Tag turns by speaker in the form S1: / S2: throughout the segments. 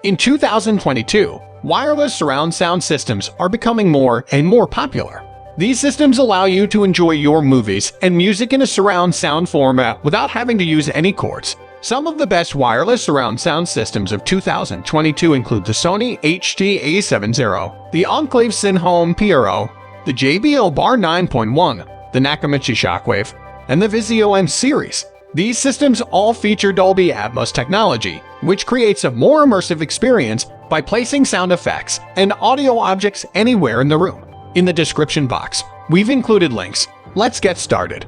S1: In 2022, wireless surround sound systems are becoming more and more popular. These systems allow you to enjoy your movies and music in a surround sound format without having to use any cords. Some of the best wireless surround sound systems of 2022 include the Sony HT-A70, the Enclave CineHome PRO, the JBL Bar 9.1, the Nakamichi Shockwave, and the Vizio M-Series. These systems all feature Dolby Atmos technology, which creates a more immersive experience by placing sound effects and audio objects anywhere in the room. In the description box, we've included links. Let's get started.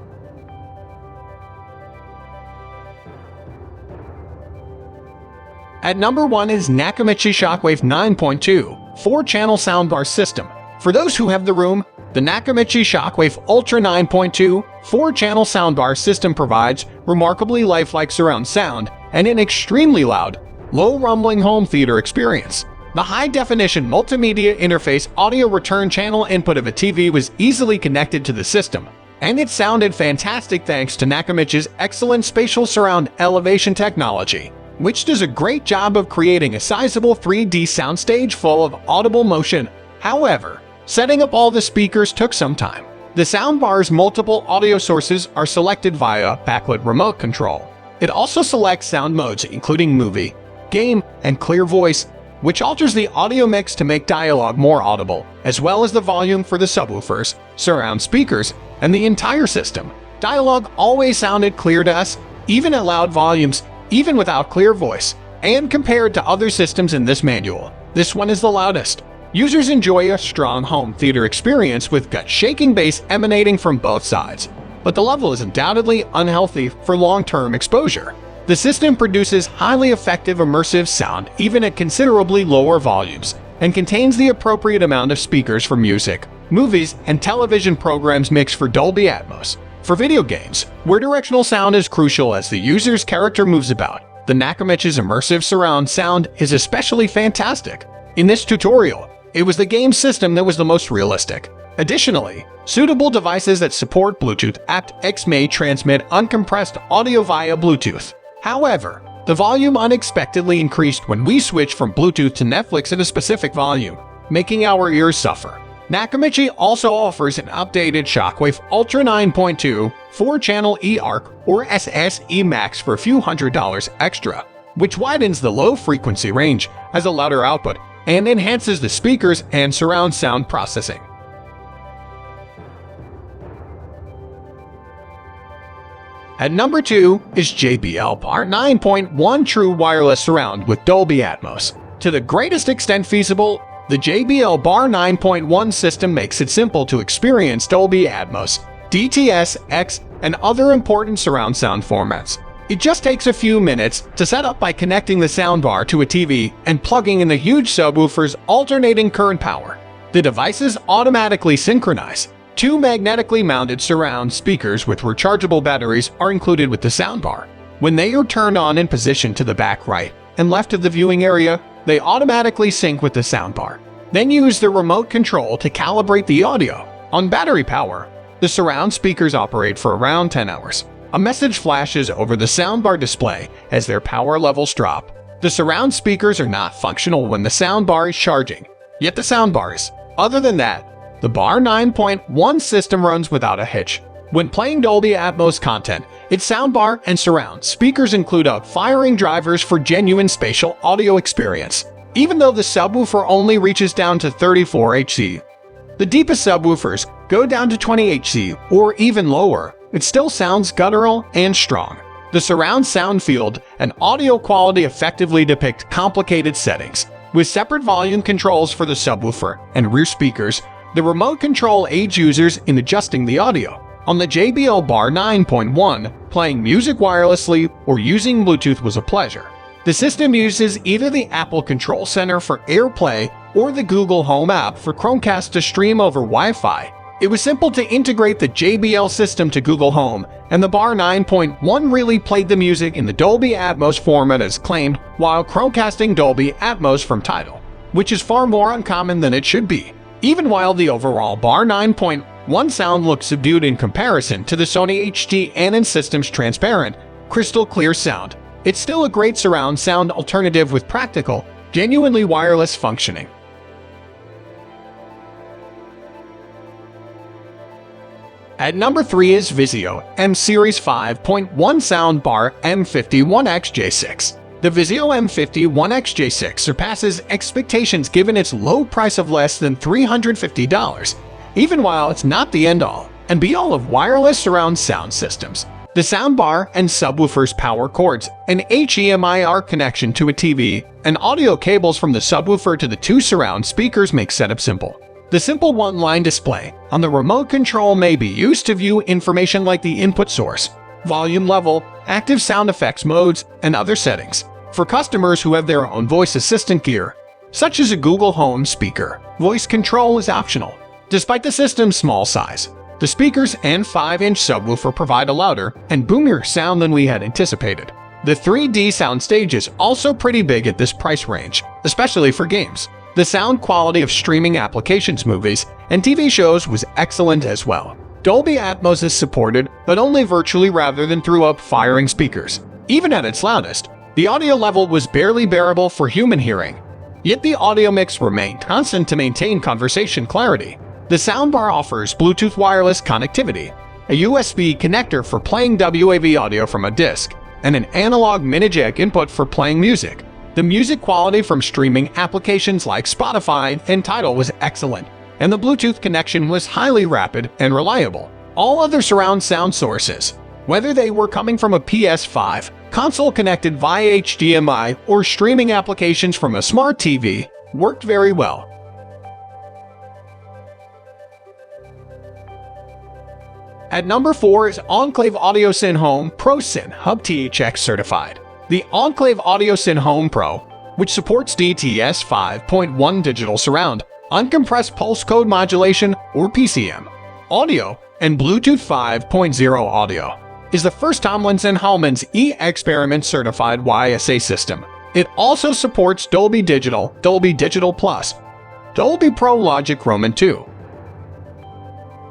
S1: At number 1 is Nakamichi Shockwave 9.2 4-channel soundbar system. For those who have the room, the Nakamichi Shockwave Ultra 9.2 4-channel soundbar system provides remarkably lifelike surround sound and an extremely loud, low-rumbling home theater experience. The high-definition multimedia interface audio return channel input of a TV was easily connected to the system, and it sounded fantastic thanks to Nakamichi's excellent spatial surround elevation technology, which does a great job of creating a sizable 3D soundstage full of audible motion. However, setting up all the speakers took some time. The soundbar's multiple audio sources are selected via backlit remote control. It also selects sound modes including movie, game, and clear voice, which alters the audio mix to make dialogue more audible, as well as the volume for the subwoofers, surround speakers, and the entire system. Dialogue always sounded clear to us, even at loud volumes, even without clear voice, and compared to other systems in this manual, this one is the loudest. Users enjoy a strong home theater experience with gut-shaking bass emanating from both sides, but the level is undoubtedly unhealthy for long-term exposure. The system produces highly effective immersive sound even at considerably lower volumes, and contains the appropriate amount of speakers for music, movies, and television programs mixed for Dolby Atmos. For video games, where directional sound is crucial as the user's character moves about, the Nakamichi's immersive surround sound is especially fantastic. In this tutorial, it was the game system that was the most realistic. Additionally, suitable devices that support Bluetooth aptX may transmit uncompressed audio via Bluetooth. However, the volume unexpectedly increased when we switched from Bluetooth to Netflix at a specific volume, making our ears suffer. Nakamichi also offers an updated Shockwave Ultra 9.2 4-channel eARC or SSE Max for a few $100s extra, which widens the low-frequency range, has a louder output, and enhances the speakers and surround sound processing. At number 2 is JBL Bar 9.1 True Wireless Surround with Dolby Atmos. To the greatest extent feasible, the JBL Bar 9.1 system makes it simple to experience Dolby Atmos, DTS, X, and other important surround sound formats. It just takes a few minutes to set up by connecting the soundbar to a TV and plugging in the huge subwoofer's alternating current power. The devices automatically synchronize. 2 magnetically mounted surround speakers with rechargeable batteries are included with the soundbar. When they are turned on and positioned to the back right and left of the viewing area, they automatically sync with the soundbar. Then use the remote control to calibrate the audio. On battery power, the surround speakers operate for around 10 hours. A message flashes over the soundbar display as their power levels drop. The surround speakers are not functional when the soundbar is charging, yet the soundbar is. Other than that, the Bar 9.1 system runs without a hitch. When playing Dolby Atmos content, its soundbar and surround speakers include firing drivers for genuine spatial audio experience. Even though the subwoofer only reaches down to 34 Hz, the deepest subwoofers go down to 20 Hz or even lower. It still sounds guttural and strong. The surround sound field and audio quality effectively depict complicated settings. With separate volume controls for the subwoofer and rear speakers, the remote control aids users in adjusting the audio. On the JBL Bar 9.1, playing music wirelessly or using Bluetooth was a pleasure. The system uses either the Apple Control Center for AirPlay or the Google Home app for Chromecast to stream over Wi-Fi. It was simple to integrate the JBL system to Google Home, and the Bar 9.1 really played the music in the Dolby Atmos format as claimed, while Chromecasting Dolby Atmos from Tidal, which is far more uncommon than it should be. Even while the overall Bar 9.1 sound looks subdued in comparison to the Sony HT-A70 system's transparent, crystal clear sound, it's still a great surround sound alternative with practical, genuinely wireless functioning. At number 3 is Vizio M-Series 5.1 Soundbar M51XJ6. The Vizio M51XJ6 surpasses expectations given its low price of less than $350, even while it's not the end-all and be-all of wireless surround sound systems. The soundbar and subwoofer's power cords, an HDMI connection to a TV, and audio cables from the subwoofer to the two surround speakers make setup simple. The simple one-line display on the remote control may be used to view information like the input source, volume level, active sound effects modes, and other settings. For customers who have their own voice assistant gear, such as a Google Home speaker, voice control is optional. Despite the system's small size, the speakers and 5-inch subwoofer provide a louder and boomier sound than we had anticipated. The 3D soundstage is also pretty big at this price range, especially for games. The sound quality of streaming applications, movies, and TV shows was excellent as well. Dolby Atmos is supported, but only virtually rather than through up-firing speakers. Even at its loudest, the audio level was barely bearable for human hearing. Yet the audio mix remained constant to maintain conversation clarity. The soundbar offers Bluetooth wireless connectivity, a USB connector for playing WAV audio from a disc, and an analog mini jack input for playing music. The music quality from streaming applications like Spotify and Tidal was excellent, and the Bluetooth connection was highly rapid and reliable. All other surround sound sources, whether they were coming from a PS5, console connected via HDMI, or streaming applications from a smart TV, worked very well. At number 4 is Enclave Audio SynHome PRO SynHub THX certified. The Enclave Audio SynHome PRO, which supports DTS 5.1 digital surround, uncompressed pulse code modulation or PCM, audio, and Bluetooth 5.0 audio, is the first Tomlinson Hellman's E-Experiment certified YSA system. It also supports Dolby Digital, Dolby Digital Plus, Dolby Pro Logic Roman 2.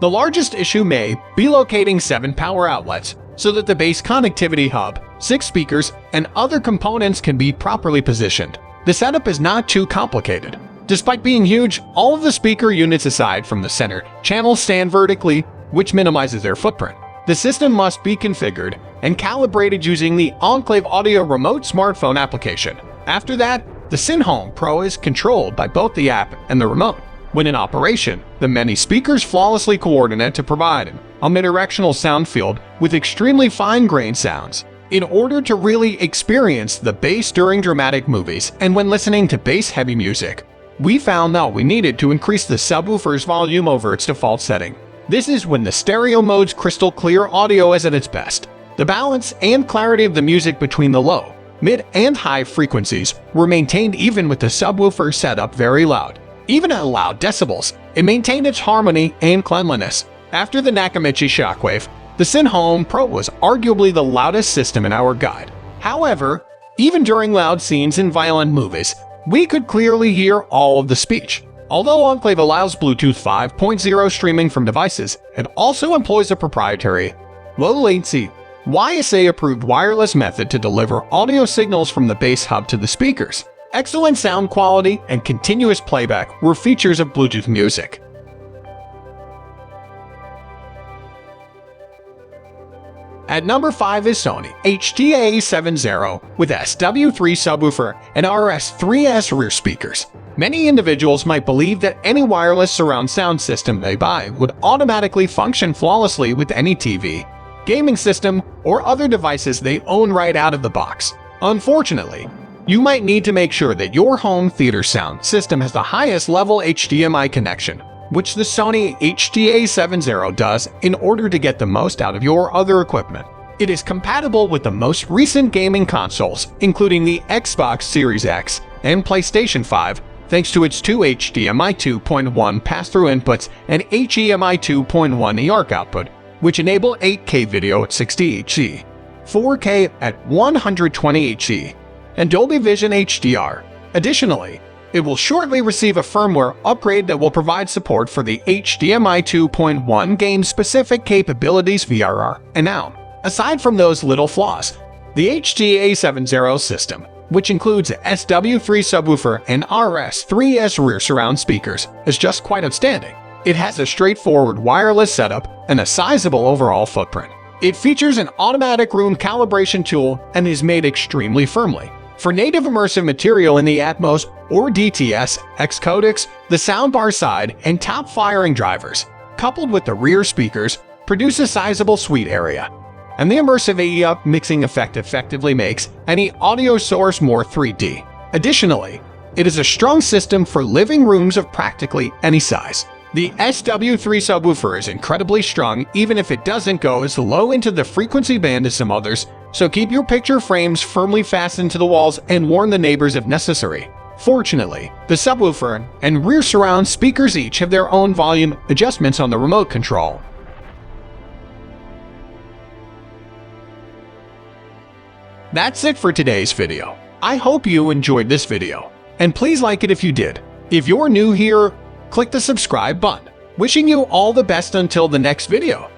S1: The largest issue may be locating 7 power outlets so that the bass connectivity hub, 6 speakers, and other components can be properly positioned. The setup is not too complicated. Despite being huge, all of the speaker units aside from the center channel stand vertically, which minimizes their footprint. The system must be configured and calibrated using the Enclave Audio remote smartphone application. After that, the SynHome PRO is controlled by both the app and the remote. When in operation, the many speakers flawlessly coordinate to provide an omnidirectional sound field with extremely fine-grained sounds. In order to really experience the bass during dramatic movies and when listening to bass-heavy music, we found that we needed to increase the subwoofer's volume over its default setting. This is when the stereo mode's crystal clear audio is at its best. The balance and clarity of the music between the low, mid, and high frequencies were maintained even with the subwoofer set up very loud. Even at loud decibels, it maintained its harmony and cleanliness. After the Nakamichi Shockwave, the SynHome PRO was arguably the loudest system in our guide. However, even during loud scenes in violent movies, we could clearly hear all of the speech. Although Enclave allows Bluetooth 5.0 streaming from devices, it also employs a proprietary, low-latency, YSA-approved wireless method to deliver audio signals from the bass hub to the speakers. Excellent sound quality and continuous playback were features of Bluetooth music. At number 5 is Sony HTA70 with SW3 subwoofer and RS3S rear speakers. Many individuals might believe that any wireless surround sound system they buy would automatically function flawlessly with any TV, gaming system, or other devices they own right out of the box. Unfortunately, you might need to make sure that your home theater sound system has the highest level HDMI connection, which the Sony HTA70 does in order to get the most out of your other equipment. It is compatible with the most recent gaming consoles, including the Xbox Series X and PlayStation 5, thanks to its two HDMI 2.1 pass-through inputs and HDMI 2.1 eARC output, which enable 8K video at 60 Hz, 4K at 120 Hz, and Dolby Vision HDR. Additionally, it will shortly receive a firmware upgrade that will provide support for the HDMI 2.1 game-specific capabilities VRR and now. Aside from those little flaws, the HTA70 system which includes a SW3 subwoofer and RS3S rear surround speakers, is just quite outstanding. It has a straightforward wireless setup and a sizable overall footprint. It features an automatic room calibration tool and is made extremely firmly. For native immersive material in the Atmos or DTS X codecs, the soundbar side and top firing drivers, coupled with the rear speakers, produce a sizable suite area. And the immersive AE mixing effect effectively makes any audio source more 3D. Additionally, it is a strong system for living rooms of practically any size. The SW3 subwoofer is incredibly strong even if it doesn't go as low into the frequency band as some others, so keep your picture frames firmly fastened to the walls and warn the neighbors if necessary. Fortunately, the subwoofer and rear surround speakers each have their own volume adjustments on the remote control. That's it for today's video. I hope you enjoyed this video, and please like it if you did. If you're new here, click the subscribe button. Wishing you all the best until the next video.